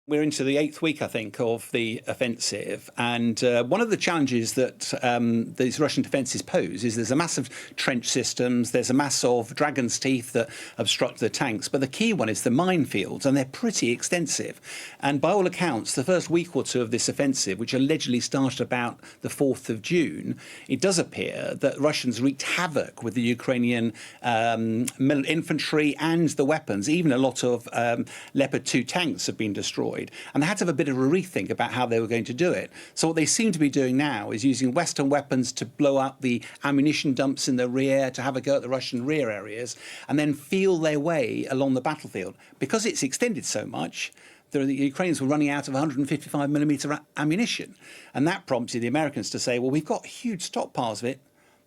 We're into the 8th week, I think, of the offensive. And one of the challenges that these Russian defences pose is there's a massive trench systems, there's a mass of dragon's teeth that obstruct the tanks. But the key one is the minefields, and they're pretty extensive. And by all accounts, the first week or two of this offensive, which allegedly started about the 4th of June, it does appear that Russians wreaked havoc with the Ukrainian infantry and the weapons. Even a lot of Leopard 2 tanks have been destroyed. And they had to have a bit of a rethink about how they were going to do it. So what they seem to be doing now is using Western weapons to blow up the ammunition dumps in the rear, to have a go at the Russian rear areas, and then feel their way along the battlefield. Because it's extended so much, the Ukrainians were running out of 155mm ammunition. And that prompted the Americans to say, well, we've got huge stockpiles of it,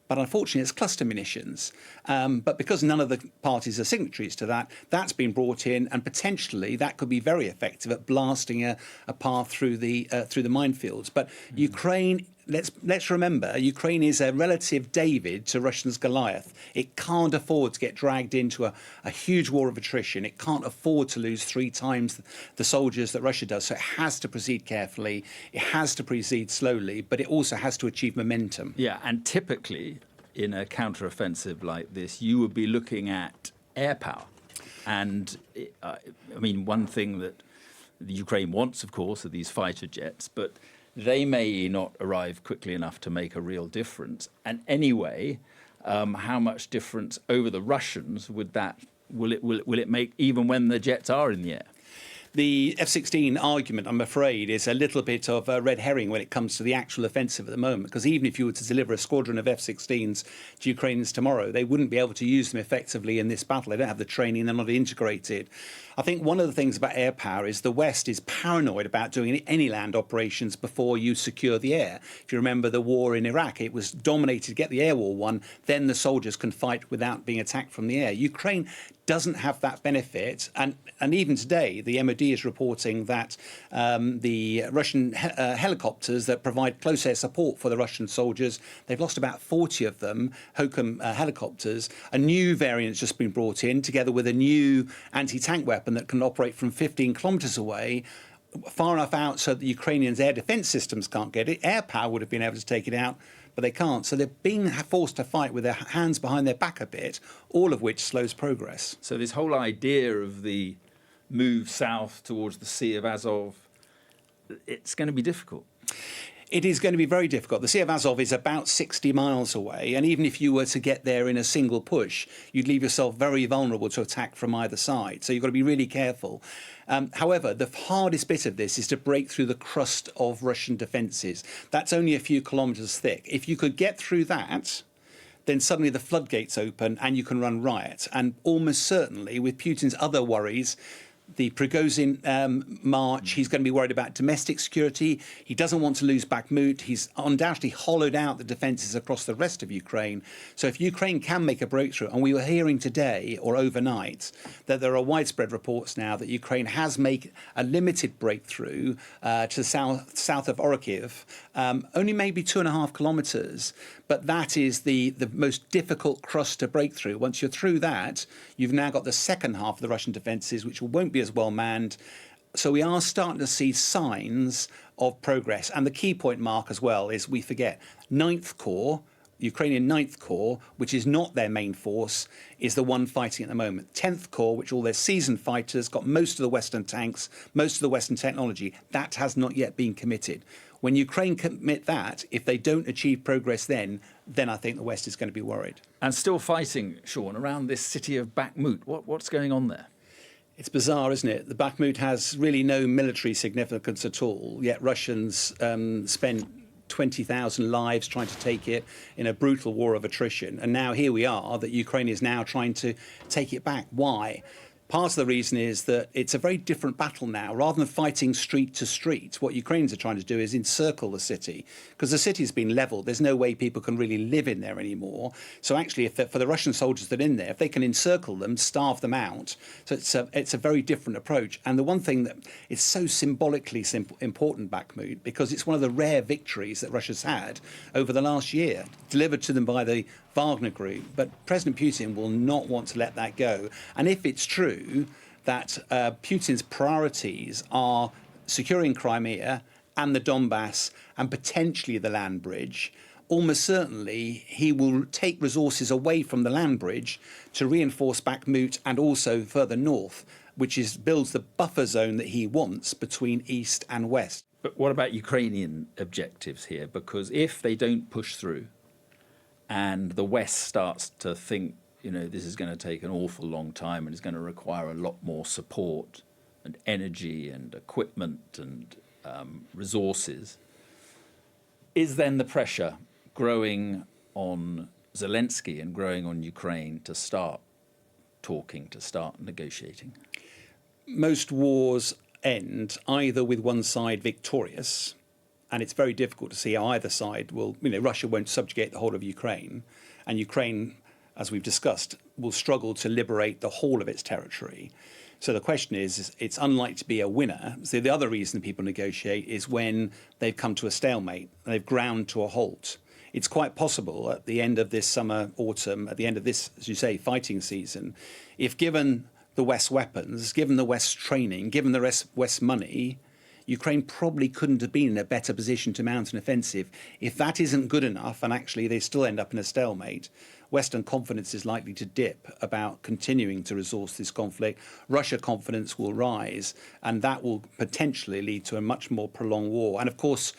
but unfortunately it's cluster munitions. But because none of the parties are signatories to that, that's been brought in, and potentially that could be very effective at blasting a path through the minefields. But Ukraine, let's remember, Ukraine is a relative David to Russia's Goliath. It can't afford to get dragged into a huge war of attrition. It can't afford to lose 3 times the soldiers that Russia does. So it has to proceed carefully. It has to proceed slowly, but it also has to achieve momentum. Yeah, and typically in a counteroffensive like this, you would be looking at air power. And I mean, one thing that the Ukraine wants, of course, are these fighter jets, but they may not arrive quickly enough to make a real difference. And anyway, how much difference over the Russians will it make, even when the jets are in the air? The F-16 argument, I'm afraid, is a little bit of a red herring when it comes to the actual offensive at the moment, because even if you were to deliver a squadron of F-16s to Ukrainians tomorrow, they wouldn't be able to use them effectively in this battle. They don't have the training, they're not integrated. I think one of the things about air power is the West is paranoid about doing any land operations before you secure the air. If you remember the war in Iraq, it was dominated to get the air war won, then the soldiers can fight without being attacked from the air. Ukraine doesn't have that benefit, and even today the MOD is reporting that the Russian helicopters that provide close air support for the Russian soldiers, they've lost about 40 of them, Hokum helicopters. A new variant's just been brought in, together with a new anti-tank weapon that can operate from 15 kilometres away, far enough out so that the Ukrainians' air defence systems can't get it. Air power would have been able to take it out, but they can't. So they're being forced to fight with their hands behind their back a bit, all of which slows progress. So this whole idea of the move south towards the Sea of Azov, it's going to be difficult. It is going to be very difficult. The Sea of Azov is about 60 miles away, and even if you were to get there in a single push, you'd leave yourself very vulnerable to attack from either side. So you've got to be really careful. However, the hardest bit of this is to break through the crust of Russian defences. That's only a few kilometres thick. If you could get through that, then suddenly the floodgates open and you can run riot. And almost certainly, with Putin's other worries, the Prigozhin march, he's going to be worried about domestic security. He doesn't want to lose Bakhmut. He's undoubtedly hollowed out the defences across the rest of Ukraine. So if Ukraine can make a breakthrough, and we were hearing today or overnight that there are widespread reports now that Ukraine has made a limited breakthrough to the south of Orikhiv, only maybe 2.5 kilometres. But that is the most difficult crust to break through. Once you're through that, you've now got the second half of the Russian defences, which won't be as well manned. So we are starting to see signs of progress. And the key point, Mark, as well, is we forget 9th Corps, Ukrainian 9th Corps, which is not their main force, is the one fighting at the moment. 10th Corps, which all their seasoned fighters, got most of the Western tanks, most of the Western technology, that has not yet been committed. When Ukraine commit that, if they don't achieve progress then I think the West is going to be worried. And still fighting, Sean, around this city of Bakhmut. What's going on there? It's bizarre, isn't it? The Bakhmut has really no military significance at all, yet Russians spent 20,000 lives trying to take it in a brutal war of attrition. And now here we are, that Ukraine is now trying to take it back. Why? Part of the reason is that it's a very different battle now. Rather than fighting street to street, what Ukrainians are trying to do is encircle the city, because the city's been levelled. There's no way people can really live in there anymore. So actually, for the Russian soldiers that are in there, if they can encircle them, starve them out, so it's a very different approach. And the one thing that is so symbolically important, Bakhmut, because it's one of the rare victories that Russia's had over the last year, delivered to them by the Wagner Group. But President Putin will not want to let that go. And if it's true that Putin's priorities are securing Crimea and the Donbass and potentially the land bridge, almost certainly he will take resources away from the land bridge to reinforce Bakhmut and also further north, which builds the buffer zone that he wants between east and west. But what about Ukrainian objectives here? Because if they don't push through and the West starts to think, this is going to take an awful long time and it's going to require a lot more support and energy and equipment and resources, is then the pressure growing on Zelensky and growing on Ukraine to start talking, to start negotiating? Most wars end either with one side victorious, and it's very difficult to see how either side will, Russia won't subjugate the whole of Ukraine, and Ukraine, as we've discussed, will struggle to liberate the whole of its territory. So the question is it's unlikely to be a winner. So the other reason people negotiate is when they've come to a stalemate, they've ground to a halt. It's quite possible at the end of this summer, autumn, at the end of this, as you say, fighting season, if given the West's weapons, given the West's training, given the West's money, Ukraine probably couldn't have been in a better position to mount an offensive. If that isn't good enough, and actually they still end up in a stalemate, Western confidence is likely to dip about continuing to resource this conflict. Russia confidence will rise, and that will potentially lead to a much more prolonged war. And of course,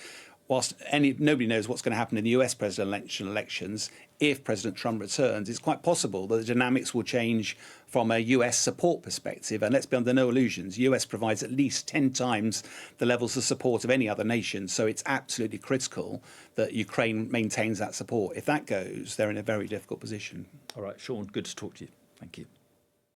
whilst nobody knows what's going to happen in the US presidential elections, if President Trump returns, it's quite possible that the dynamics will change from a US support perspective. And let's be under no illusions, the US provides at least 10 times the levels of support of any other nation. So it's absolutely critical that Ukraine maintains that support. If that goes, they're in a very difficult position. All right, Sean, good to talk to you. Thank you.